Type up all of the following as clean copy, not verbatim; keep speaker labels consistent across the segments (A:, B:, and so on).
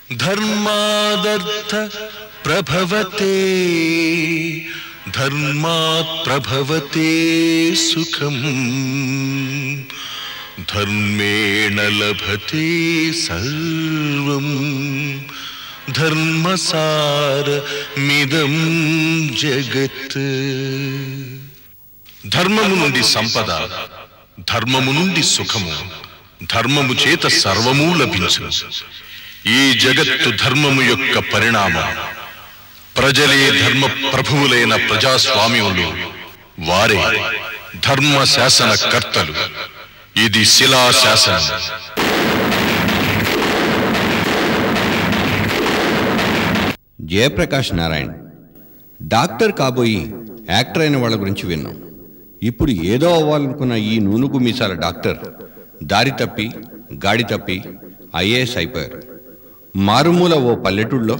A: ధర్మాదర్థ ప్రభవతే ధర్మాత్ ప్రభవతే సుఖం ధర్మేణ లభతే సర్వం ధర్మసారమిదం జగత్. ధర్మము నుండి సంపద, ధర్మము నుండి సుఖము, ధర్మము చేత సర్వము లభించును. ఈ జగత్తు ధర్మము యొక్క పరిణామం. ప్రజలే ధర్మ ప్రభువులైన ప్రజాస్వామ్యంలో వారే ధర్మ శాసన కర్తలు. ఇది శిలా శాసనం.
B: జయప్రకాష్ నారాయణ్ డాక్టర్ కాబోయి యాక్టర్ అయిన వాళ్ళ గురించి విన్నాం. ఇప్పుడు ఏదో అవ్వాలనుకున్న ఈ నూనుగు మీసాల డాక్టర్ దారి తప్పి గాడి తప్పి ఐఏఎస్ అయిపోయారు. మారుమూల ఓ పల్లెటూళ్ళలో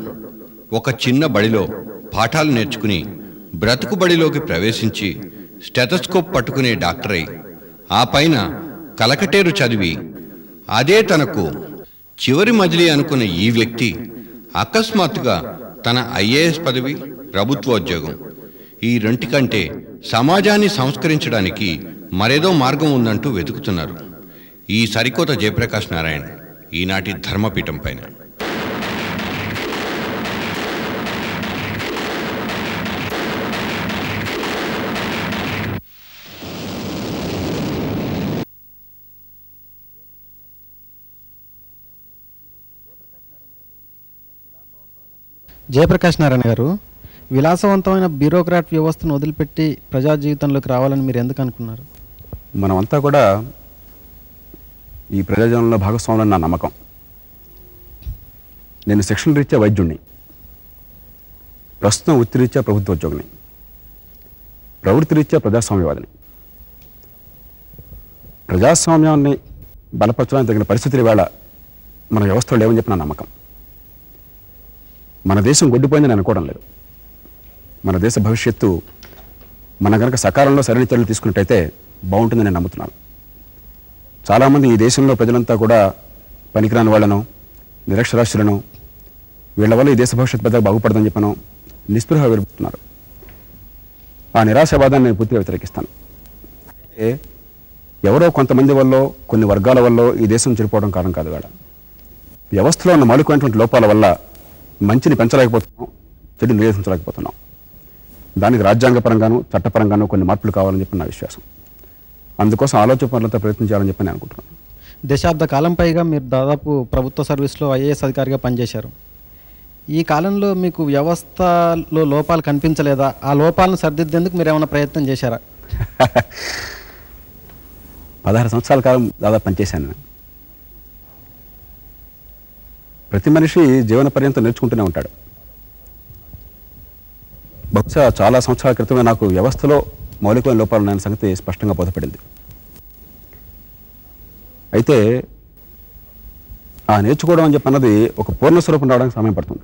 B: ఒక చిన్న బడిలో పాఠాలు నేర్చుకుని బ్రతుకు బడిలోకి ప్రవేశించి స్టెథోస్కోప్ పట్టుకునే డాక్టర్ అయి ఆ పైన కలకటేరు చదివి అదే తనకు చివరి మజిలీ అనుకున్న ఈ వ్యక్తి అకస్మాత్తుగా తన ఐఏఎస్ పదవి, ప్రభుత్వోద్యోగం ఈ రెంటికంటే సమాజాన్ని సంస్కరించడానికి మరేదో మార్గం ఉందంటూ వెతుకుతున్నారు ఈ సరికొత్త జయప్రకాష్ నారాయణ్ ఈనాటి ధర్మపీఠం పైన.
C: జయప్రకాష్ నారాయణ గారు, విలాసవంతమైన బ్యూరోక్రాట్ వ్యవస్థను వదిలిపెట్టి ప్రజా జీవితంలోకి రావాలని మీరు ఎందుకు అనుకున్నారు?
D: మనమంతా కూడా ఈ ప్రజాజీవనంలో భాగస్వాములని నా నమ్మకం. నేను శిక్షణ రీత్యా వైద్యుడిని, ప్రస్తుతం వృత్తిరీత్యా ప్రభుత్వ ఉద్యోగిని, ప్రవృత్తి రీత్యా ప్రజాస్వామ్యవాదిని. ప్రజాస్వామ్యాన్ని బలపరచడానికి తగిన పరిస్థితులు ఇవాళ మన వ్యవస్థలో లేవని చెప్పి నా నమ్మకం. మన దేశం గొడ్డిపోయిందని అనుకోవడం లేదు. మన దేశ భవిష్యత్తు మన కనుక సకాలంలో సరైన చర్యలు తీసుకున్నట్టయితే బాగుంటుందని నేను నమ్ముతున్నాను. చాలామంది ఈ దేశంలో ప్రజలంతా కూడా పనికిరాని వాళ్ళను, నిరక్షరాస్యులను, వీళ్ళ వల్ల ఈ దేశ భవిష్యత్తు పెద్దగా బాగుపడదని చెప్పను నిస్పృహ వెలుపుతున్నారు. ఆ నిరాశావాదాన్ని నేను పూర్తిగా వ్యతిరేకిస్తాను. అయితే ఎవరో కొంతమంది వల్ల, కొన్ని వర్గాల వల్ల ఈ దేశం చెడిపోవడం కారణం కాదు. వేళ వ్యవస్థలో ఉన్న మౌలికమైనటువంటి లోపాల వల్ల మంచిని పెంచలేకపోతున్నాం, చెడు నిరోధించలేకపోతున్నాం. దానికి రాజ్యాంగపరంగాను చట్టపరంగాను కొన్ని మార్పులు కావాలని చెప్పి నా విశ్వాసం. అందుకోసం ఆలోచన పనులతో ప్రయత్నం చేయాలని చెప్పి నేను అనుకుంటున్నాను.
C: దశాబ్ద కాలం పైగా మీరు దాదాపు ప్రభుత్వ సర్వీస్లో ఐఏఎస్ అధికారిగా పనిచేశారు. ఈ కాలంలో మీకు వ్యవస్థలో లోపాలు కనిపించలేదా? ఆ లోపాలను సరిదిద్దేందుకు మీరు ఏమైనా ప్రయత్నం చేశారా?
D: 16 సంవత్సరాల కాలం దాదాపు పనిచేశాను నేను. ప్రతి మనిషి జీవన పర్యంతం నేర్చుకుంటూనే ఉంటాడు. బహుశా చాలా సంవత్సరాల క్రితమే నాకు వ్యవస్థలో మౌలికమైన లోపాలు ఉన్న సంగతి స్పష్టంగా బోధపడింది. అయితే ఆ నేర్చుకోవడం అని చెప్పన్నది ఒక పూర్ణ స్వరూపం రావడానికి సమయం పడుతుంది.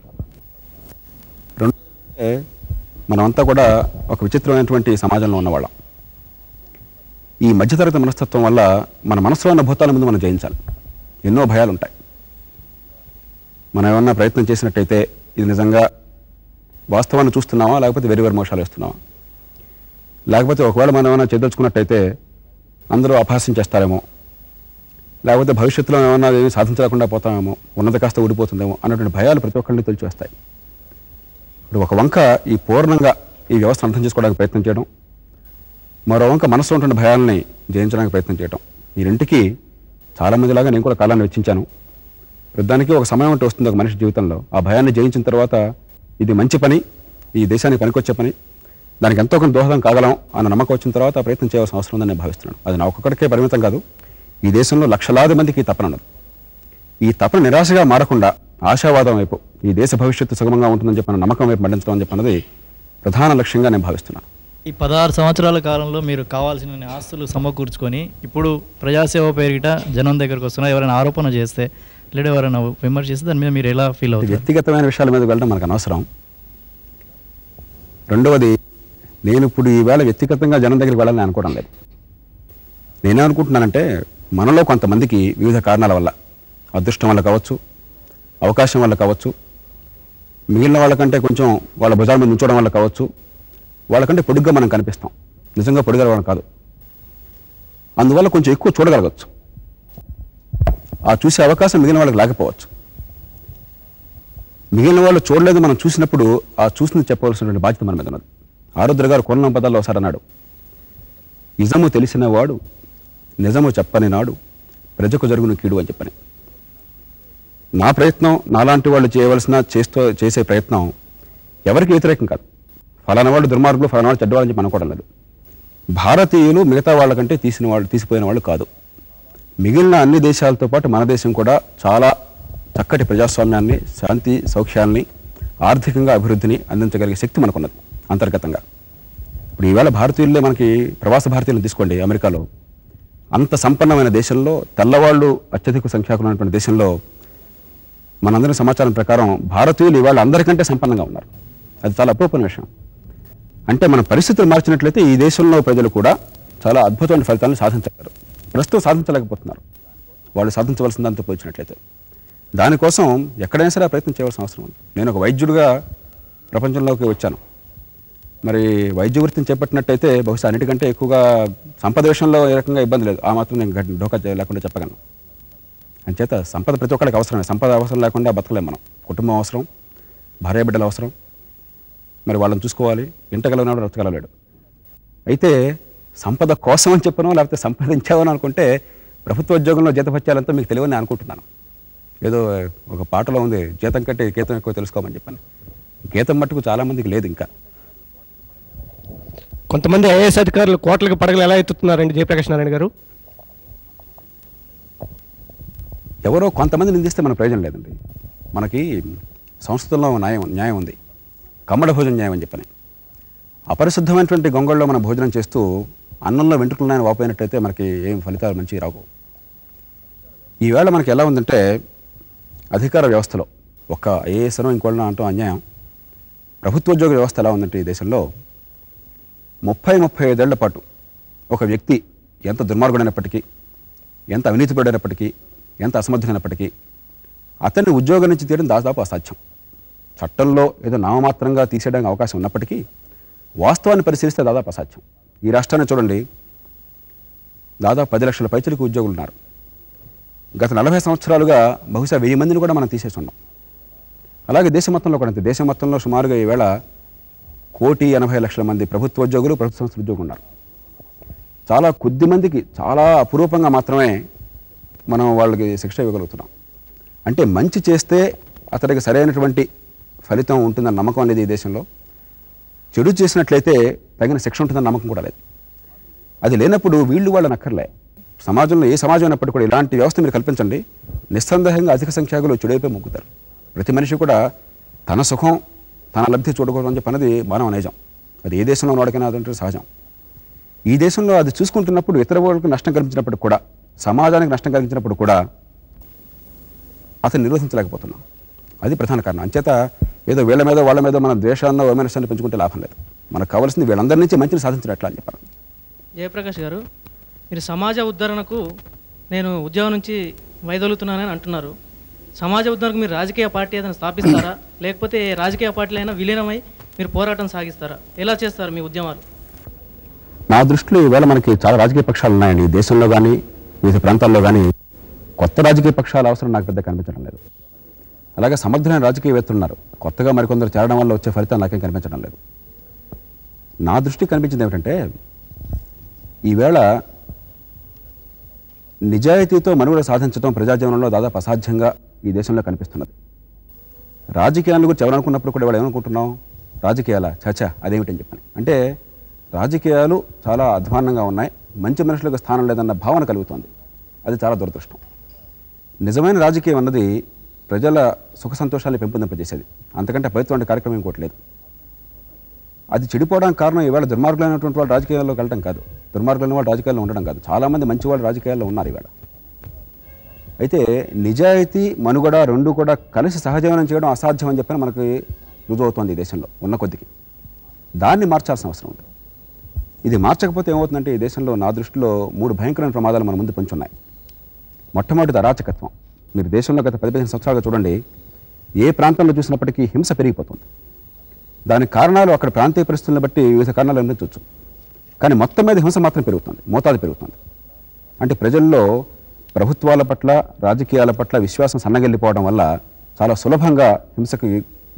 D: రెండోది, మనమంతా కూడా ఒక విచిత్రమైనటువంటి సమాజంలో ఉన్నవాళ్ళం. ఈ మధ్యతరగతి మనస్తత్వం వల్ల మన మనసులో ఉన్న భూతాల ముందు మనం జయించాలి. ఎన్నో భయాలు ఉంటాయి. మనం ఏమన్నా ప్రయత్నం చేసినట్టయితే ఇది నిజంగా వాస్తవాన్ని చూస్తున్నామా, లేకపోతే వేరే మోసాలు వేస్తున్నామా, లేకపోతే ఒకవేళ మనం ఏమైనా చేదలుచుకున్నట్టయితే అందరూ అపహాస్యం చేస్తారేమో, లేకపోతే భవిష్యత్తులో ఏమన్నా ఏమి సాధించలేకుండా పోతామేమో, ఉన్నది కాస్త ఊడిపోతుందేమో అన్నటువంటి భయాలు ప్రతి ఒక్కరిని తొలిచివేస్తాయి. ఇప్పుడు ఒక వంక ఈ పూర్ణంగా ఈ వ్యవస్థను అర్థం చేసుకోవడానికి ప్రయత్నం చేయడం, మరో వంక మనసులో ఉంటున్న భయాలని జయించడానికి ప్రయత్నం చేయడం, ఈ రెంటికి చాలామందిలాగా నేను కూడా కాలాన్ని వెచ్చించాను. వృద్ధానికి ఒక సమయం అంటే వస్తుంది ఒక మనిషి జీవితంలో. ఆ భయాన్ని జయించిన తర్వాత ఇది మంచి పని, ఈ దేశానికి పనికొచ్చే పని, దానికి ఎంతో కొంత దోహదం కాగలం అన్న నమ్మకం వచ్చిన తర్వాత ఆ ప్రయత్నం చేయాల్సిన అవసరం ఉందని నేను భావిస్తున్నాను. అది నా ఒక్కొక్కడికే పరిమితం కాదు, ఈ దేశంలో లక్షలాది మందికి ఈ తపన ఉన్నది. ఈ తపన నిరాశగా మారకుండా ఆశావాదం వైపు, ఈ దేశ భవిష్యత్తు సుగమంగా ఉంటుందని చెప్పిన నమ్మకం వైపు మళ్లించడం అని చెప్పన్నది ప్రధాన లక్ష్యంగా నేను భావిస్తున్నాను.
E: ఈ 16 సంవత్సరాల కాలంలో మీరు కావాల్సిన ఆస్తులు సమకూర్చుకొని ఇప్పుడు ప్రజాసేవ పేరిట జనం దగ్గరకు వస్తున్నా, ఎవరైనా ఆరోపణ చేస్తే లేదా ఎవరైనా విమర్శిస్తే దాని మీద మీరు ఎలా ఫీల్ అవుతారు?
D: వ్యక్తిగతమైన విషయాల మీద వెళ్ళడం మనకు అనవసరం. రెండవది, నేను ఇప్పుడు ఈవేళ వ్యక్తిగతంగా జనం దగ్గరికి వెళ్ళాలని అనుకోవడం లేదు. నేనేమనుకుంటున్నానంటే, మనలో కొంతమందికి వివిధ కారణాల వల్ల, అదృష్టం వల్ల కావచ్చు, అవకాశం వల్ల కావచ్చు, మిగిలిన వాళ్ళకంటే కొంచెం వాళ్ళ భుజాల మీద ఉంచడం వల్ల కావచ్చు, వాళ్ళకంటే పొడుగ్గా మనం కనిపిస్తాం, నిజంగా పొడుగల వాళ్ళం కాదు. అందువల్ల కొంచెం ఎక్కువ చూడగలగచ్చు. ఆ చూసే అవకాశం మిగిలిన వాళ్ళకి లేకపోవచ్చు. మిగిలిన వాళ్ళు చూడలేదు, మనం చూసినప్పుడు ఆ చూసింది చెప్పవలసినటువంటి బాధ్యత మన మీద ఉన్నది. ఆరుద్ర గారు కొన్న పదాల్లో ఒకసారి అన్నాడు, నిజము తెలిసిన వాడు నిజము చెప్పని నాడు ప్రజకు జరుగును కీడు అని చెప్పని. నా ప్రయత్నం, నాలాంటి వాళ్ళు చేయవలసిన చేసే ప్రయత్నం ఎవరికి వ్యతిరేకం కాదు. ఫలానా వాళ్ళు దుర్మార్గులు, ఫలానా వాళ్ళు చెడ్డవాళ్ళని చెప్పి అనుకోవడం లేదు. భారతీయులు మిగతా వాళ్ళకంటే తీసిపోయిన వాళ్ళు కాదు. మిగిలిన అన్ని దేశాలతో పాటు మన దేశం కూడా చాలా చక్కటి ప్రజాస్వామ్యాన్ని, శాంతి సౌఖ్యాన్ని, ఆర్థికంగా అభివృద్ధిని అందించగలిగే శక్తి మనకున్నది అంతర్గతంగా. ఇప్పుడు ఈవేళ భారతీయులే మనకి ప్రవాస భారతీయులను తీసుకోండి. అమెరికాలో అంత సంపన్నమైన దేశంలో, తెల్లవాళ్ళు అత్యధిక సంఖ్యాకులు ఉన్నటువంటి దేశంలో మనందరి సమాచారం ప్రకారం భారతీయులు ఈవేళ అందరికంటే సంపన్నంగా ఉన్నారు. అది చాలా అపూర్వమైన విషయం. అంటే మన పరిస్థితులు మార్చినట్లయితే ఈ దేశంలో ప్రజలు కూడా చాలా అద్భుతమైన ఫలితాలను సాధించగలరు. ప్రస్తుతం సాధించలేకపోతున్నారు, వాళ్ళు సాధించవలసిన దాంతో పోల్చినట్లయితే. దానికోసం ఎక్కడైనా సరే ప్రయత్నం చేయవలసిన అవసరం ఉంది. నేను ఒక వైద్యుడిగా ప్రపంచంలోకి వచ్చాను. మరి వైద్య వృత్తిని చేపట్టినట్టయితే బహుశా అన్నిటికంటే ఎక్కువగా సంపద విషయంలో ఏ రకంగా ఇబ్బంది లేదు. ఆ మాత్రం నేను ఢోకా లేకుండా చెప్పగలను. అంచేత సంపద ప్రతి ఒక్కరికి అవసరమే. సంపద అవసరం లేకుండా బతకలేం మనం. కుటుంబం అవసరం, భార్యాబిడ్డలు అవసరం, మరి వాళ్ళని చూసుకోవాలి. ఇంటగలనాడు బ్రతకగలలేడు. అయితే సంపద కోసం అని చెప్పను, లేకపోతే సంపాదించావని అనుకుంటే ప్రభుత్వ ఉద్యోగంలో జీతభత్యాలంతా మీకు తెలియని అనుకుంటున్నాను. ఏదో ఒక పాటలో ఉంది, జీతం కంటే గీతం ఎక్కువ తెలుసుకోమని చెప్పాను. గీతం మట్టుకు చాలామందికి లేదు. ఇంకా
F: కొంతమంది ఐఏఎస్ అధికారులు కోట్లకు పడగలు ఎలా ఎత్తుతున్నారండి జయప్రకాష్ నారాయణ గారు?
D: ఎవరో కొంతమంది నిందిస్తే మన ప్రయోజనం లేదండి. మనకి సంస్కృతంలో న్యాయం ఉంది, కమ్మడ భోజన న్యాయం అని చెప్పని. అపరిశుద్ధమైనటువంటి గొంగళ్ళలో మనం భోజనం చేస్తూ అన్నంలో వెంట్రుకలను వాపోయినట్టయితే మనకి ఏం ఫలితాలు మంచి రావు. ఈవేళ మనకి ఎలా ఉందంటే అధికార వ్యవస్థలో ఒక ఐఏఎస్నో ఇంకోళ్ళనో అంటూ అన్యాయం. ప్రభుత్వోద్యోగ వ్యవస్థ ఎలా ఉందంటే ఈ దేశంలో 30-35 ఏళ్ల పాటు ఒక వ్యక్తి ఎంత దుర్మార్గుడైనప్పటికీ, ఎంత అవినీతిపరుడైనప్పటికీ, ఎంత అసమర్థమైనప్పటికీ అతన్ని ఉద్యోగం నుంచి తీయడం దాదాపు అసాధ్యం. చట్టంలో ఏదో నామమాత్రంగా తీసేయడానికి అవకాశం ఉన్నప్పటికీ వాస్తవాన్ని పరిశీలిస్తే దాదాపు అసాధ్యం. ఈ రాష్ట్రాన్ని చూడండి, దాదాపు 10 లక్షల పైచలకు ఉద్యోగులు ఉన్నారు. గత 40 సంవత్సరాలుగా బహుశా 1000 మందిని కూడా మనం తీసేసి ఉన్నాం. అలాగే దేశ మొత్తంలో కూడా అంతే. దేశం మొత్తంలో సుమారుగా ఈవేళ 1,80,00,000 మంది ప్రభుత్వ ఉద్యోగులు, ప్రభుత్వ సంస్థల ఉద్యోగులు ఉన్నారు. చాలా కొద్ది మందికి, చాలా అపురూపంగా మాత్రమే మనం వాళ్ళకి శిక్ష ఇవ్వగలుగుతున్నాం. అంటే మంచి చేస్తే అతడికి సరైనటువంటి ఫలితం ఉంటుందన్న నమ్మకం అనేది ఈ దేశంలో. చెడు చేసినట్లయితే తగిన శిక్ష ఉంటుందన్న నమ్మకం కూడా లేదు. అది లేనప్పుడు వీళ్ళు వాళ్ళని అక్కర్లే. సమాజంలో ఏ సమాజం అయినప్పటికీ కూడా ఇలాంటి వ్యవస్థ మీరు కల్పించండి, నిస్సందేహంగా అధిక సంఖ్యాకులు చెడువైపే మొగ్గుతారు. ప్రతి మనిషి కూడా తన సుఖం, తన లబ్ధి చూడకూడదు అని చెప్పన్నది మానవ నైజం. అది ఏ దేశంలో వాడికైనా అదంటే సహజం. ఈ దేశంలో అది చూసుకుంటున్నప్పుడు ఇతర వాళ్ళకి నష్టం కలిగించినప్పుడు కూడా, సమాజానికి నష్టం కలిగించినప్పుడు కూడా అతను నిరోధించలేకపోతున్నాం. అది ప్రధాన కారణం. అంచేత ఏదో వీళ్ళ మీద వాళ్ళ మీద మన ద్వేషాన్ని, వైమనస్యాన్ని పెంచుకుంటే లాభం లేదు. మనకు కావాల్సింది వీళ్ళందరి నుంచి మంచిని సాధించినట్లు అని చెప్పారు.
G: జయప్రకాష్ గారు, మీరు సమాజ ఉద్ధరణకు నేను ఉద్యోగం నుంచి వైదొలుగుతున్నానని అంటున్నారు. సమాజ ఉద్ధరణకు మీరు రాజకీయ పార్టీ ఏదైనా స్థాపిస్తారా, లేకపోతే రాజకీయ పార్టీలు అయినా విలీనమై మీరు పోరాటం సాగిస్తారా? ఎలా చేస్తారు మీ ఉద్యమాలు?
D: నా దృష్టిలో ఈవేళ మనకి చాలా రాజకీయ పక్షాలు ఉన్నాయండి. ఈ దేశంలో కానీ వివిధ ప్రాంతాల్లో కానీ కొత్త రాజకీయ పక్షాల అవసరం నాకు పెద్ద కనిపించడం లేదు. అలాగే సమర్థమైన రాజకీయవేత్తలు ఉన్నారు. కొత్తగా మరికొందరు చేరడం వల్ల వచ్చే ఫలితం నాకేం కనిపించడం లేదు. నా దృష్టికి కనిపించింది ఏమిటంటే ఈవేళ నిజాయితీతో మనుగడ సాధించడం ప్రజాజీవనంలో దాదాపు అసాధ్యంగా ఈ దేశంలో కనిపిస్తున్నది. రాజకీయాల గురించి ఎవరనుకున్నప్పుడు కూడా వాళ్ళు ఏమనుకుంటున్నాం, రాజకీయాల చాచా అదేమిటని చెప్పని. అంటే రాజకీయాలు చాలా అధ్వాన్నంగా ఉన్నాయి, మంచి మనుషులకు స్థానం లేదన్న భావన కలుగుతోంది. అది చాలా దురదృష్టం. నిజమైన రాజకీయం అన్నది ప్రజల సుఖ సంతోషాన్ని పెంపొందింపజేసేది. అంతకంటే పవిత్రమైన కార్యక్రమం ఇంకోటి లేదు. అది చెడిపోవడానికి కారణం ఈవేళ దుర్మార్గులైనటువంటి వాళ్ళు రాజకీయాల్లోకి వెళ్ళడం కాదు, దుర్మార్గులైన వాళ్ళు రాజకీయాల్లో ఉండడం కాదు. చాలామంది మంచి వాళ్ళు రాజకీయాల్లో ఉన్నారు ఈవేళ. అయితే నిజాయితీ, మనుగడ రెండు కూడా కలిసి సహజీవనం చేయడం అసాధ్యం అని చెప్పని మనకి రుజువు అవుతోంది ఈ దేశంలో ఉన్న కొద్దికి. దాన్ని మార్చాల్సిన అవసరం ఉంది. ఇది మార్చకపోతే ఏమవుతుందంటే ఈ దేశంలో నా దృష్టిలో 3 భయంకరమైన ప్రమాదాలు మన ముందు పొంచున్నాయి. మొట్టమొదటిది అరాచకత్వం. మీరు దేశంలో గత 15 సంవత్సరాలుగా చూడండి, ఏ ప్రాంతంలో చూసినప్పటికీ హింస పెరిగిపోతుంది. దానికి కారణాలు అక్కడ ప్రాంతీయ పరిస్థితులను బట్టి వివిధ కారణాలు అనిపించవచ్చు. కానీ మొత్తం మీద హింస మాత్రం పెరుగుతుంది, మోతాదు పెరుగుతుంది. అంటే ప్రజల్లో ప్రభుత్వాల పట్ల, రాజకీయాల పట్ల విశ్వాసం సన్నగిల్లిపోవడం వల్ల చాలా సులభంగా హింసకు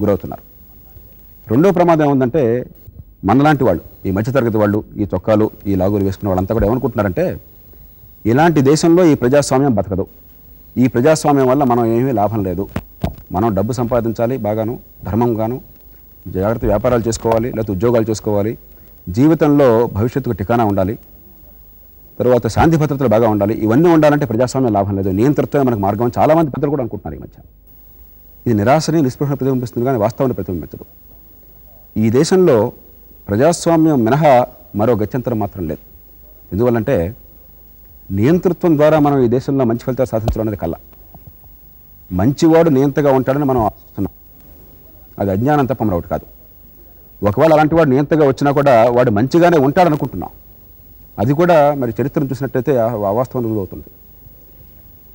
D: గురవుతున్నారు. రెండో ప్రమాదం ఏముందంటే, మనలాంటి వాళ్ళు, ఈ మధ్యతరగతి వాళ్ళు, ఈ చొక్కాలు, ఈ లాగులు వేసుకున్న వాళ్ళంతా కూడా ఏమనుకుంటున్నారంటే, ఇలాంటి దేశంలో ఈ ప్రజాస్వామ్యం బతకదు, ఈ ప్రజాస్వామ్యం వల్ల మనం ఏమీ లాభం లేదు, మనం డబ్బు సంపాదించాలి బాగాను, ధర్మంగాను, జాగ్రత్త వ్యాపారాలు చేసుకోవాలి, లేకపోతే ఉద్యోగాలు చేసుకోవాలి, జీవితంలో భవిష్యత్తుకు ఠికానా ఉండాలి, తర్వాత శాంతి భద్రతలు బాగా ఉండాలి, ఇవన్నీ ఉండాలంటే ప్రజాస్వామ్యం లాభం లేదు, నియంత్రితమే మనకు మార్గం. చాలామంది పెద్దలు కూడా అనుకుంటున్నారు ఈ మధ్య. ఇది నిరాశని, నిస్పృహను ప్రతిబింబిస్తుంది కానీ వాస్తవాన్ని ప్రతిబింబించదు. ఈ దేశంలో ప్రజాస్వామ్యం మినహా మరో గత్యంతరం మాత్రం లేదు. ఎందువల్లంటే నియంతృత్వం ద్వారా మనం ఈ దేశంలో మంచి ఫలితాలు సాధించడం అనేది కల్లా. మంచివాడు నియంతగా ఉంటాడని మనం ఆశిస్తున్నాం, అది అజ్ఞానం తప్ప మరొకటి కాదు. ఒకవేళ అలాంటి వాడు నియంతగా వచ్చినా కూడా వాడు మంచిగానే ఉంటాడనుకుంటున్నాం. అది కూడా మరి చరిత్రను చూసినట్టయితే అవాస్తవం రుజువు అవుతుంది.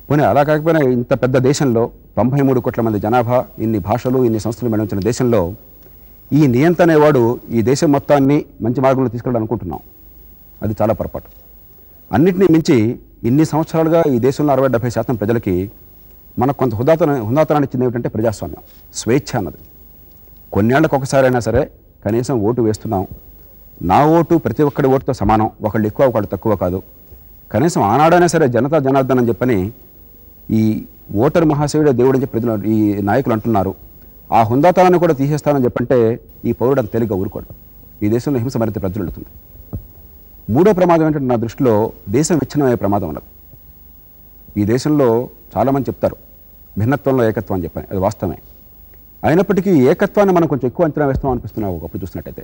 D: పోనీ అలా కాకపోయినా ఇంత పెద్ద దేశంలో 93 కోట్ల మంది జనాభా, ఇన్ని భాషలు, ఇన్ని సంస్థలు మేళించిన దేశంలో ఈ నియంత అనేవాడు ఈ దేశం మొత్తాన్ని మంచి మార్గంలో తీసుకెళ్ళాలని అనుకుంటున్నాం. అది చాలా పొరపాటు. అన్నింటినీ మించి ఇన్ని సంవత్సరాలుగా ఈ దేశంలో 60-70% ప్రజలకి మనకు కొంత హుందాతనాన్ని ఇచ్చింది ఏమిటంటే ప్రజాస్వామ్యం, స్వేచ్ఛ అన్నది. కొన్నేళ్లకు ఒకసారైనా సరే కనీసం ఓటు వేస్తున్నాం. నా ఓటు ప్రతి ఒక్కడి ఓటుతో సమానం, ఒకళ్ళు ఎక్కువ ఒకళ్ళు తక్కువ కాదు. కనీసం ఆనాడైనా సరే జనతా జనార్దన్ అని చెప్పని ఈ ఓటర్ మహాశయుడే దేవుడు అని చెప్పి ప్రజలు, ఈ నాయకులు అంటున్నారు. ఆ హుందాతనాన్ని కూడా తీసేస్తానని చెప్పంటే ఈ పౌరుడు అంత తేలిగ్గా ఊరుకోడు. ఈ దేశంలో హింస మరింత ప్రజ్వలిస్తుంది. మూడో ప్రమాదం ఏంటంటే నా దృష్టిలో దేశం విచ్ఛిన్నమయ్యే ప్రమాదం ఉన్నది. ఈ దేశంలో చాలామంది చెప్తారు భిన్నత్వంలో ఏకత్వం అని చెప్పని, అది వాస్తవమే. అయినప్పటికీ ఏకత్వాన్ని మనం కొంచెం ఎక్కువ అంచనా వేస్తాం అనిపిస్తున్నాం ఒకప్పుడు చూసినట్టయితే.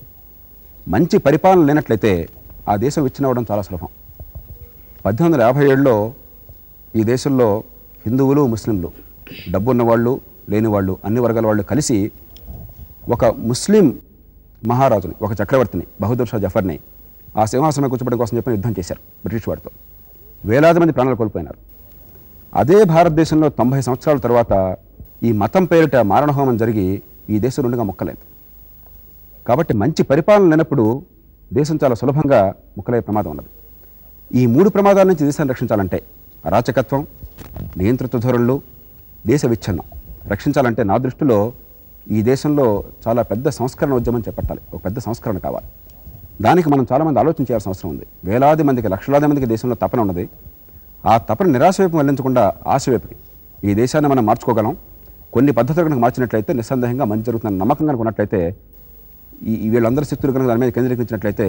D: మంచి పరిపాలన లేనట్లయితే ఆ దేశం విచ్ఛిన్నవడం చాలా సులభం. 1857లో ఈ దేశంలో హిందువులు, ముస్లింలు, డబ్బున్న వాళ్ళు, లేని వాళ్ళు, అన్ని వర్గాల వాళ్ళు కలిసి ఒక ముస్లిం మహారాజుని, ఒక చక్రవర్తిని, బహదూర్ షా జఫర్ని ఆ సింహాసనం కూర్చోబెట్టడం కోసం చెప్పి యుద్ధం చేశారు బ్రిటిష్ వారితో. వేలాది మంది ప్రాణాలు కోల్పోయినారు. అదే భారతదేశంలో 90 సంవత్సరాల తర్వాత ఈ మతం పేరిట మారణహోమం జరిగి ఈ దేశం రెండుగా ముక్కలేదు. కాబట్టి మంచి పరిపాలన లేనప్పుడు దేశం చాలా సులభంగా ముక్కలయ్యే ప్రమాదం ఉన్నది. ఈ 3 ప్రమాదాల నుంచి దేశాన్ని రక్షించాలంటే అరాచకత్వం, నియంతృత్వ ధోరణులు, దేశ విచ్ఛిన్నం రక్షించాలంటే నా దృష్టిలో ఈ దేశంలో చాలా పెద్ద సంస్కరణ ఉద్యమం చేపట్టాలి. ఒక పెద్ద సంస్కరణ కావాలి. దానికి మనం చాలామంది ఆలోచన చేయాల్సిన అవసరం ఉంది. వేలాది మందికి, లక్షలాది మందికి దేశంలో తపన ఉన్నది. ఆ తపన నిరాశ వైపు మళ్లించకుండా ఆశ వైపుకి ఈ దేశాన్ని మనం మార్చుకోగలం. కొన్ని పద్ధతులు కనుక మార్చినట్లయితే నిస్సందేహంగా మంచి జరుగుతుందని నమ్మకం కనుక ఉన్నట్లయితే, ఈ వీళ్ళందరి శక్తులు కనుక దాని మీద కేంద్రీకరించినట్లయితే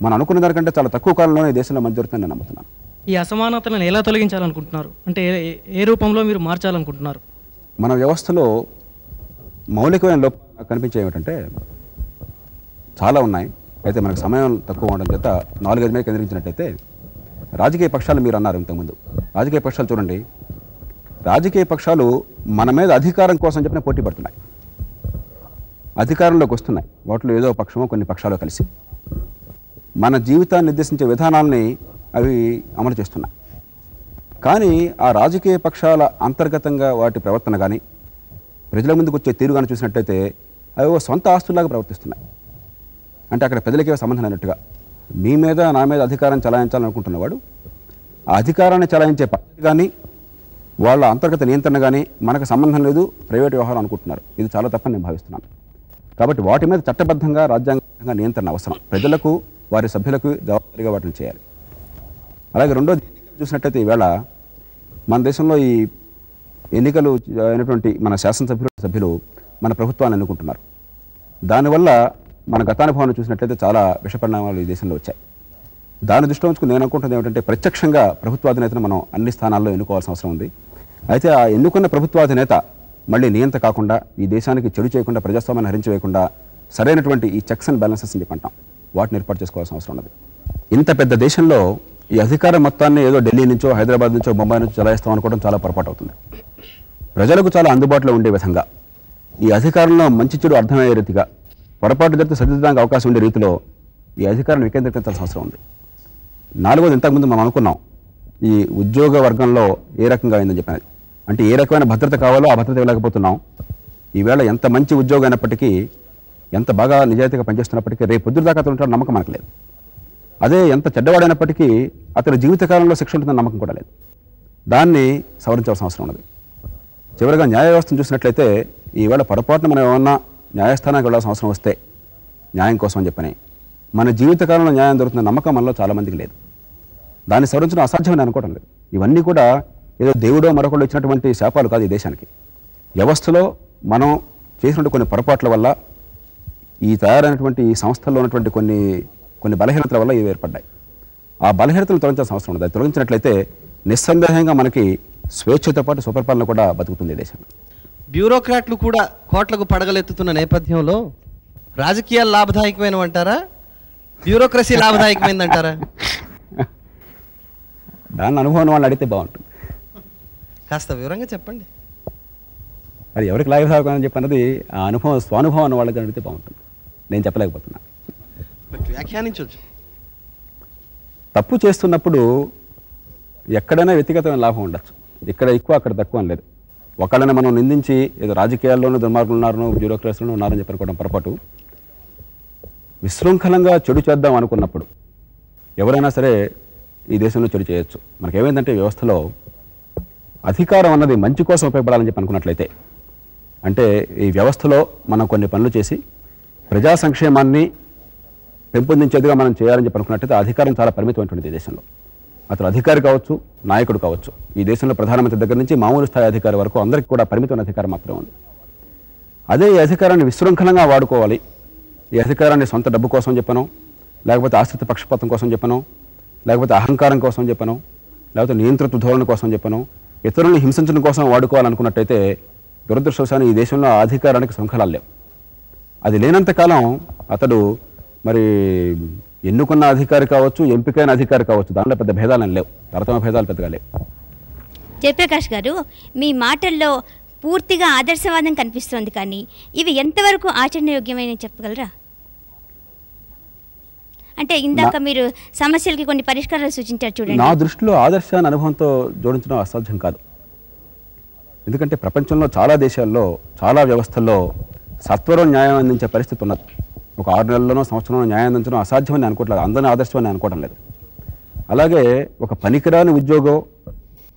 D: మనం అనుకున్న దానికంటే చాలా తక్కువ కాలంలోనే ఈ దేశంలో మంచి జరుగుతుందని నేను నమ్ముతున్నాను.
G: ఈ అసమానతలను ఎలా తొలగించాలనుకుంటున్నారు? అంటే ఏ రూపంలో మీరు మార్చాలనుకుంటున్నారు?
D: మన వ్యవస్థలో మౌలికమైన లోపాలు కనిపించే ఏమిటంటే చాలా ఉన్నాయి. అయితే మనకు సమయం తక్కువ ఉండడం చేత 4-5 మీద కేంద్రీకరించినట్టయితే, రాజకీయ పక్షాలు మీరు అన్నారు ఇంతకుముందు. రాజకీయ పక్షాలు చూడండి, రాజకీయ పక్షాలు మన మీద అధికారం కోసం చెప్పిన పోటీ పడుతున్నాయి, అధికారంలోకి వస్తున్నాయి. వాటిలో ఏదో పక్షమో కొన్ని పక్షాలు కలిసి మన జీవితాన్ని నిర్దేశించే విధానాలని అవి అమలు చేస్తున్నాయి. కానీ ఆ రాజకీయ పక్షాల అంతర్గతంగా వాటి ప్రవర్తన కానీ, ప్రజల ముందుకు వచ్చే తీరు కానీ చూసినట్టయితే అవి సొంత ఆస్తులాగా ప్రవర్తిస్తున్నాయి. అంటే అక్కడ ప్రజలకే సంబంధం అయినట్టుగా మీ మీద, నా మీద అధికారం చలాయించాలనుకుంటున్నవాడు ఆ అధికారాన్ని చలాయించే పద్ధతి కానీ, వాళ్ళ అంతర్గత నియంత్రణ కానీ మనకు సంబంధం లేదు, ప్రైవేట్ వ్యవహారం అనుకుంటున్నారు. ఇది చాలా తప్పని నేను భావిస్తున్నాను. కాబట్టి వాటి మీద చట్టబద్ధంగా, రాజ్యాంగంగా నియంత్రణ అవసరం. ప్రజలకు, వారి సభ్యులకు జవాబుదారీగా వాటిని చేయాలి. అలాగే రెండోది, చూసినట్టయితే ఈవేళ మన దేశంలో ఈ ఎన్నికలు అయినటువంటి మన శాసనసభ్యులు మన ప్రభుత్వాన్ని ఎన్నుకుంటున్నారు. దానివల్ల మన గతానుభవాన్ని చూసినట్లయితే చాలా విషపరిణామాలు ఈ దేశంలో వచ్చాయి. దాని దృష్టిలో ఉంచుకుని నేను అనుకుంటుంది ఏమిటంటే, ప్రత్యక్షంగా ప్రభుత్వాధినేతను మనం అన్ని స్థానాల్లో ఎన్నుకోవాల్సిన అవసరం ఉంది. అయితే ఆ ఎన్నుకున్న ప్రభుత్వాధినేత మళ్ళీ నియంత కాకుండా, ఈ దేశానికి చెడు చేయకుండా, ప్రజాస్వామ్యాన్ని హరించివేయకుండా సరైనటువంటి ఈ చెక్స్ అండ్ బ్యాలెన్సెస్ అని చెప్పంటాం, వాటిని ఏర్పాటు చేసుకోవాల్సిన అవసరం ఉన్నది. ఇంత పెద్ద దేశంలో ఈ అధికారం మొత్తాన్ని ఏదో ఢిల్లీ నుంచో, హైదరాబాద్ నుంచో, బొంబాయి నుంచో చలాయిస్తాం అనుకోవడం చాలా పొరపాటు అవుతుంది. ప్రజలకు చాలా అందుబాటులో ఉండే విధంగా, ఈ అధికారంలో మంచి చెడు అర్థమయ్యే రీతిగా, పొరపాటు జరిగితే సరిదిద్దడానికి అవకాశం ఉండే రీతిలో ఈ అధికారాన్ని వికేంద్రీకరించాల్సిన అవసరం ఉంది. 4వది, ఇంతకుముందు మనం అనుకున్నాం, ఈ ఉద్యోగ వర్గంలో ఏ రకంగా అయిందని చెప్పినది. అంటే ఏ రకమైన భద్రత కావాలో ఆ భద్రత ఇవ్వలేకపోతున్నాం. ఈవేళ ఎంత మంచి ఉద్యోగం అయినప్పటికీ, ఎంత బాగా నిజాయితీగా పనిచేస్తున్నప్పటికీ రేపు పొద్దున దాకా అతను ఉంటాడు నమ్మకం మనకు లేదు. అదే ఎంత చెడ్డవాడైనప్పటికీ అతని జీవితకాలంలో శిక్ష ఉంటుందని నమ్మకం కూడా లేదు. దాన్ని సవరించాల్సిన అవసరం ఉన్నది. చివరిగా న్యాయ వ్యవస్థను చూసినట్లయితే ఈవేళ పొరపాటున మనం ఏమన్నా న్యాయస్థానానికి వెళ్ళాల్సిన అవసరం వస్తే న్యాయం కోసం అని చెప్పని మన జీవితకాలంలో న్యాయం దొరుకుతున్న నమ్మకం మనలో చాలామందికి లేదు. దాన్ని సవరించడం అసాధ్యమని అనుకోవడం లేదు. ఇవన్నీ కూడా ఏదో దేవుడో మరొకళ్ళు ఇచ్చినటువంటి శాపాలు కాదు ఈ దేశానికి. వ్యవస్థలో మనం చేసినటువంటి కొన్ని పొరపాట్ల వల్ల ఈ తయారైనటువంటి ఈ సంస్థల్లో ఉన్నటువంటి కొన్ని బలహీనతల వల్ల ఇవి ఏర్పడ్డాయి. ఆ బలహీనతలు తొలగించాల్సిన అవసరం ఉంది. అది తొలగించినట్లయితే నిస్సందేహంగా మనకి స్వేచ్ఛతో పాటు సుపరిపాలన కూడా బతుకుతుంది దేశంలో.
H: బ్యూరోక్రాట్లు కూడా కోట్లకు పడగలెత్తుతున్న నేపథ్యంలో రాజకీయాలు లాభదాయకమైనవంటారా, బ్యూరోక్రసీ లాభదాయకమైందంటారా?
D: దాని అనుభవం వాళ్ళని అడిగితే బాగుంటుంది.
H: కాస్త వివరంగా చెప్పండి.
D: అది ఎవరికి లాభదాయకమని చెప్పన్నది ఆ అనుభవం స్వానుభవం అన్న వాళ్ళకి అడిగితే బాగుంటుంది. నేను చెప్పలేకపోతున్నాను.
H: వ్యాఖ్యానించవచ్చు.
D: తప్పు చేస్తున్నప్పుడు ఎక్కడైనా వ్యక్తిగతమైన లాభం ఉండొచ్చు. ఇక్కడ ఎక్కువ అక్కడ తక్కువ అని లేదు. ఒకళ్ళని మనం నిందించి ఏదో రాజకీయాల్లోనూ దుర్మార్గులు ఉన్నారనో బ్యూరోక్రసీలో ఉన్నారని చెప్పనుకోవడం పొరపాటు. విశృంఖలంగా చెడు చేద్దాం అనుకున్నప్పుడు ఎవరైనా సరే ఈ దేశంలో చెడు చేయొచ్చు. మనకేమైందంటే వ్యవస్థలో అధికారం అన్నది మంచి కోసం ఉపయోగపడాలని చెప్పి అనుకున్నట్లయితే, అంటే ఈ వ్యవస్థలో మనం కొన్ని పనులు చేసి ప్రజా సంక్షేమాన్ని పెంపొందించేదిగా మనం చేయాలని చెప్పి అనుకున్నట్లయితే అధికారం చాలా పరిమితమైనటువంటిది ఈ దేశంలో. అతను అధికారి కావచ్చు, నాయకుడు కావచ్చు. ఈ దేశంలో ప్రధానమంత్రి దగ్గర నుంచి మామూలు స్థాయి అధికారి వరకు అందరికీ కూడా పరిమితమైన అధికారం మాత్రమే ఉంది. అదే ఈ అధికారాన్ని విశృంఖలంగా వాడుకోవాలి. ఈ అధికారాన్ని సొంత డబ్బు కోసం చెప్పను, లేకపోతే ఆశ్రిత పక్షపాతం కోసం చెప్పను, లేకపోతే అహంకారం కోసం చెప్పను, లేకపోతే నియంతృత్వ ధోరణి కోసం చెప్పను, ఇతరులను హింసించడం కోసం వాడుకోవాలనుకున్నట్టయితే దురదృష్టవశాన్ని ఈ దేశంలో అధికారానికి శృంఖలాలు లేవు. అది లేనంతకాలం అతడు మరి ఎన్నుకున్న అధికారి కావచ్చు, ఎంపికైన అధికారి కావచ్చు, దానిలో పెద్ద భేదాలను లేవు, తరతమ భేదాలు పెద్దగా లేవు.
I: జయప్రకాష్ గారు, మీ మాటల్లో పూర్తిగా ఆదర్శవాదం కనిపిస్తోంది, కానీ ఇవి ఎంతవరకు ఆచరణయోగ్యమైన చెప్పగలరా? అంటే ఇందాక మీరు సమస్యలకి కొన్ని పరిష్కారాలు సూచించారు చూడండి.
D: నా దృష్టిలో ఆదర్శాన్ని అనుభవంతో జోడించడం అసాధ్యం కాదు. ఎందుకంటే ప్రపంచంలో చాలా దేశాల్లో చాలా వ్యవస్థల్లో సత్వరం న్యాయం అందించే పరిస్థితి ఉన్నది. ఒక 6 నెలల్లోనో సంవత్సరంలో న్యాయం అందించడం అసాధ్యమని అనుకోవట్లేదు, అందరినీ ఆదర్శమని అనుకోవడం లేదు. అలాగే ఒక పనికిరాని ఉద్యోగం,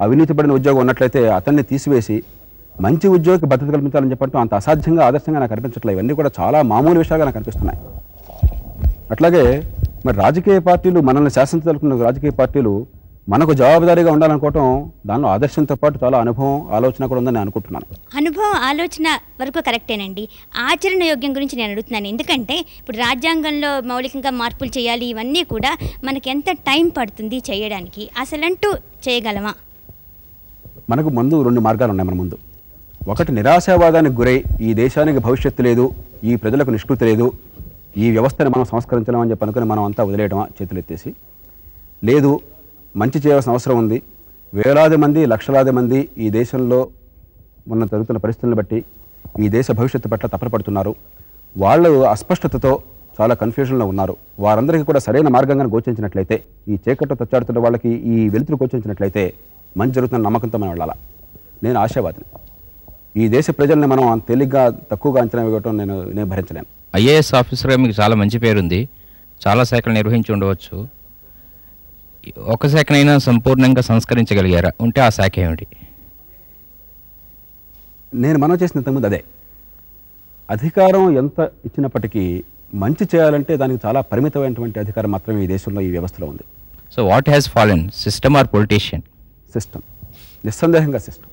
D: అవినీతి పడిన ఉద్యోగం ఉన్నట్లయితే అతన్ని తీసివేసి మంచి ఉద్యోగికి భద్రత కల్పించాలని చెప్పంటూ అంత అసాధ్యంగా ఆదర్శంగా నాకు అనిపించట్లేదు. ఇవన్నీ కూడా చాలా మామూలు విషయాలుగా నాకు అనిపిస్తున్నాయి. అట్లాగే మరి రాజకీయ పార్టీలు, మనల్ని శాసించదలుకున్న రాజకీయ పార్టీలు మనకు జవాబుదారీగా ఉండాలనుకోవటం, దానిలో ఆదర్శంతో పాటు చాలా అనుభవం, ఆలోచన కూడా ఉందని నేను అనుకుంటున్నాను.
I: అనుభవం, ఆలోచన వరకు కరెక్టేనండి. ఆచరణ యోగ్యం గురించి నేను అడుగుతున్నాను. ఎందుకంటే ఇప్పుడు రాజ్యాంగంలో మౌలికంగా మార్పులు చేయాలి, ఇవన్నీ కూడా మనకి ఎంత టైం పడుతుంది చేయడానికి, అసలంటూ చేయగలమా?
D: మనకు ముందు 2 మార్గాలు ఉన్నాయి మన ముందు. ఒకటి, నిరాశావాదానికి గురై ఈ దేశానికి భవిష్యత్తు లేదు, ఈ ప్రజలకు నిష్కృతి లేదు, ఈ వ్యవస్థని మనం సంస్కరించలేమని చెప్పి అనుకుని మనం అంతా వదిలేయడమా చేతులెత్తేసి, లేదు మంచి చేయాల్సిన అవసరం ఉంది, వేలాది మంది లక్షలాది మంది ఈ దేశంలో ఉన్న జరుగుతున్న పరిస్థితులను బట్టి ఈ దేశ భవిష్యత్తు పట్ల తపనపడుతున్నారు, వాళ్ళు అస్పష్టతతో చాలా కన్ఫ్యూజన్లో ఉన్నారు, వారందరికీ కూడా సరైన మార్గంగా గోచరించినట్లయితే, ఈ చీకట్లో తచ్చాడుతున్న వాళ్ళకి ఈ వెలుతురు గోచరించినట్లయితే మంచి జరుగుతున్న నమ్మకంతో మనం వెళ్ళాలా. నేను ఆశావాదిని. ఈ దేశ ప్రజల్ని మనం అంత తేలిగ్గా తక్కువగా అంచనా వేయటం నేను భరించలేను.
J: ఐఏఎస్ ఆఫీసర్గా మీకు చాలా మంచి పేరుంది, చాలా శాఖలు నిర్వహించి ఉండవచ్చు. ఒక శాఖనైనా సంపూర్ణంగా సంస్కరించగలిగారా? ఉంటే ఆ శాఖ ఏమిటి?
D: నేను మనం చేసిన ఇంతకుముందు అదే. అధికారం ఎంత ఇచ్చినప్పటికీ మంచి చేయాలంటే దానికి చాలా పరిమితమైనటువంటి అధికారం మాత్రమే ఈ దేశంలో, ఈ వ్యవస్థలో ఉంది.
J: So what has fallen, system or politician?
D: System, నిస్సందేహంగా సిస్టమ్.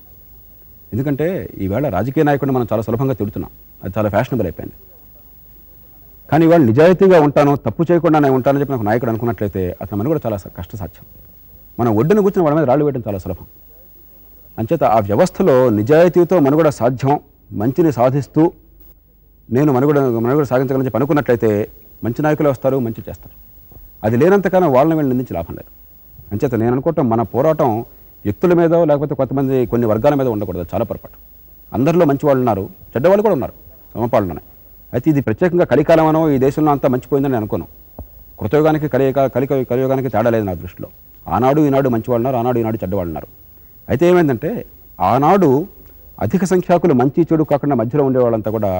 D: ఎందుకంటే ఈవేళ రాజకీయ నాయకుడిని మనం చాలా సులభంగా తిడుతున్నాం, అది చాలా ఫ్యాషనబుల్ అయిపోయింది. కానీ వాళ్ళు నిజాయితీగా ఉంటాను, తప్పు చేయకుండా నేను ఉంటానని చెప్పి నాకు నాయకుడు అనుకున్నట్లయితే అతను మనం కూడా చాలా కష్టసాధ్యం. మనం ఒడ్డున కూర్చుని వాళ్ళ మీద రాళ్ళు వేయడం చాలా సులభం. అంచేత ఆ వ్యవస్థలో నిజాయితీతో మనుగడ సాధ్యం, మంచిని సాధిస్తూ నేను మనుగడ సాగించగలని చెప్పి అనుకున్నట్లయితే మంచి నాయకులు వస్తారు, మంచి చేస్తారు. అది లేనంతకాలం వాళ్ళని వీళ్ళు నిందించి లాభం లేదు. అంచేత నేను అనుకోవటం మన పోరాటం వ్యక్తుల మీద లేకపోతే కొంతమంది కొన్ని వర్గాల మీద ఉండకూడదు, చాలా పొరపాటు. అందరిలో మంచి వాళ్ళు ఉన్నారు, చెడ్డవాళ్ళు కూడా ఉన్నారు, సమపాలననే. అయితే ఇది ప్రత్యేకంగా కలికాలం అనో ఈ దేశంలో అంతా మంచిపోయిందని నేను అనుకోను. కృతయుగానికి కలియుగానికి తేడా లేదు నా దృష్టిలో. ఆనాడు ఈనాడు మంచివాళ్ళు ఉన్నారు, ఆనాడు ఈనాడు చెడ్డవాళ్ళు ఉన్నారు. అయితే ఏమైందంటే ఆనాడు అధిక సంఖ్యాకులు మంచి చెడు కాకుండా మధ్యలో ఉండేవాళ్ళంతా కూడా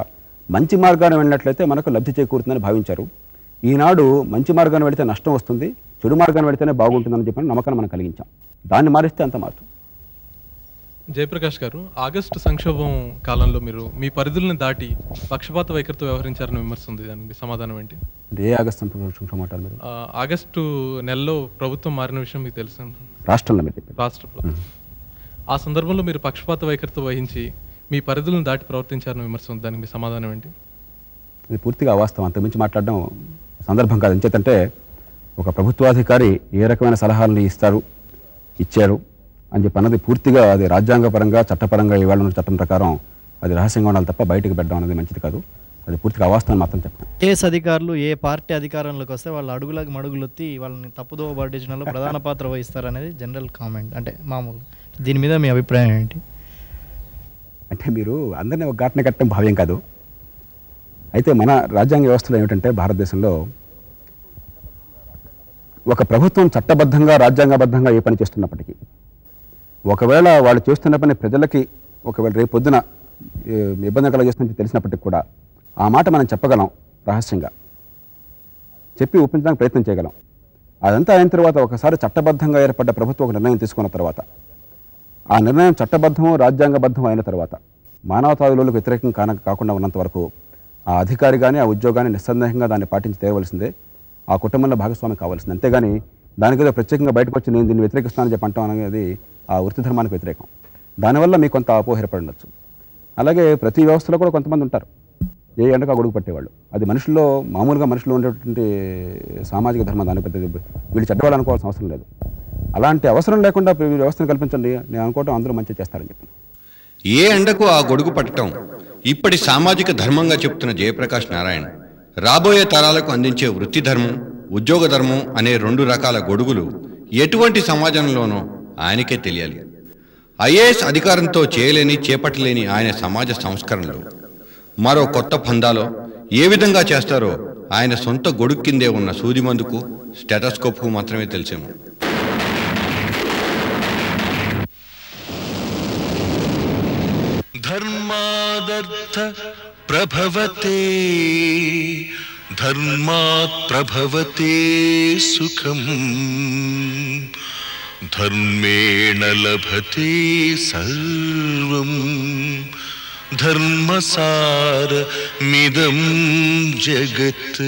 D: మంచి మార్గాన్ని వెళ్ళినట్లయితే మనకు లబ్ధి చేకూరుతుందని భావించారు. ఈనాడు మంచి మార్గాన్ని వెళితే నష్టం వస్తుంది, చెడు మార్గాన్ని వెళితేనే బాగుంటుందని చెప్పిన నమ్మకాన్ని మనం కలిగించాం. దాన్ని మారిస్తే అంత మారుతుంది.
K: జయప్రకాష్ గారు, ఆగస్టు సంక్షోభం కాలంలో మీరు మీ పరిధులను దాటి పక్షపాత వైఖరితో వ్యవహరించారని విమర్శ ఉంది. దానికి సమాధానం ఏంటి?
D: ఏ ఆగస్టు సంక్షోభం అంటారు మీరు?
K: ఆగస్టు నెలలో ప్రభుత్వం మారిన విషయం మీకు తెలుసు.
D: రాష్ట్రంలో
K: రాష్ట్ర ప్రభుత్వం ఆ సందర్భంలో మీరు పక్షపాత వైఖరితో వహించి మీ పరిధులను దాటి ప్రవర్తించారని విమర్శ ఉంది. దానికి మీ సమాధానం ఏంటి?
D: ఇది పూర్తిగా అవాస్తవం. అంతకుమించి మాట్లాడడం సందర్భం కాదు. ఎంచేతంటే ఒక ప్రభుత్వాధికారి ఏ రకమైన సలహాలను ఇచ్చారు అని చెప్పి అన్నది పూర్తిగా అది రాజ్యాంగపరంగా చట్టపరంగా ఇవాళ ఉన్న చట్టం ప్రకారం అది రహస్యంగా ఉండాలి తప్ప బయటకు పెట్టడం అనేది మంచిది కాదు. అది పూర్తిగా అవాస్తవం మాత్రం చెప్పండి.
E: కేఎస్ అధికారులు ఏ పార్టీ అధికారంలోకి వస్తే వాళ్ళ అడుగులకు మడుగులొత్తి వాళ్ళని తప్పుదోవ పట్టించడంలో ప్రధాన పాత్ర వహిస్తారనేది జనరల్ కామెంట్, అంటే మామూలు. దీని మీద మీ అభిప్రాయం ఏంటి?
D: అంటే మీరు అందరినీ ఒక ఘటన కట్టడం భావ్యం కాదు. అయితే మన రాజ్యాంగ వ్యవస్థలో ఏమిటంటే భారతదేశంలో ఒక ప్రభుత్వం చట్టబద్ధంగా రాజ్యాంగబద్ధంగా ఏ పని చేస్తున్నప్పటికీ ఒకవేళ వాళ్ళు చేస్తున్న పని ప్రజలకి ఒకవేళ రేపు పొద్దున ఇబ్బంది కలగజేస్తుందని తెలిసినప్పటికీ కూడా ఆ మాట మనం చెప్పగలం, రహస్యంగా చెప్పి ఒప్పించడానికి ప్రయత్నం చేయగలం. అదంతా అయిన తర్వాత ఒకసారి చట్టబద్ధంగా ఏర్పడ్డ ప్రభుత్వం ఒక నిర్ణయం తీసుకున్న తర్వాత ఆ నిర్ణయం చట్టబద్ధము రాజ్యాంగబద్ధం అయిన తర్వాత మానవతా విలువలకు వ్యతిరేకం కాకుండా ఉన్నంత వరకు ఆ అధికారి కానీ ఆ ఉద్యోగాన్ని నిస్సందేహంగా దాన్ని పాటించి తీరవలసిందే, ఆ కుటుంబంలో భాగస్వామి కావాల్సింది. అంతేగాని దానికి ఏదో ప్రత్యేకంగా బయటకు వచ్చి నేను దీన్ని వ్యతిరేకిస్తానని చెప్పి అంటాం అనేది ఆ వృత్తి ధర్మానికి వ్యతిరేకం. దానివల్ల మీకు కొంత అపోహ ఏర్పడవచ్చు. అలాగే ప్రతి వ్యవస్థలో కూడా కొంతమంది ఉంటారు ఏ ఎండకు ఆ గొడుగు పట్టేవాళ్ళు. అది మనుషుల్లో మామూలుగా మనుషుల్లో ఉండేటువంటి సామాజిక ధర్మం. దాని పెద్ద వీళ్ళు చెడ్డవాళ్ళు అనుకోవాల్సిన అవసరం లేదు. అలాంటి అవసరం లేకుండా వ్యవస్థను కల్పించండి, నేను అనుకోవటం అందరూ మంచి చేస్తారని చెప్పి.
B: ఏ ఎండకు ఆ గొడుగు పట్టడం ఇప్పటి సామాజిక ధర్మంగా చెప్తున్న జయప్రకాష్ నారాయణ్ రాబోయే తరాలకు అందించే వృత్తి ధర్మం, ఉద్యోగ ధర్మం అనే 2 రకాల గొడుగులు ఎటువంటి సమాజంలోనో ఆయనకే తెలియాలి. ఐఏఎస్ అధికారంతో చేయలేని చేపట్టలేని ఆయన సమాజ సంస్కరణలు మరో కొత్త పందాలో ఏ విధంగా చేస్తారో ఆయన సొంత గొడుగు కిందే ఉన్న సూదిమందుకు, స్టెటస్కోప్కు మాత్రమే తెలిసేమో.
A: ధర్మాదర్థ ప్రభవతే ధర్మాత్ ప్రభవతే సుఖం ధర్మేణ లభతే సర్వం ధర్మసారమిదం జగత్.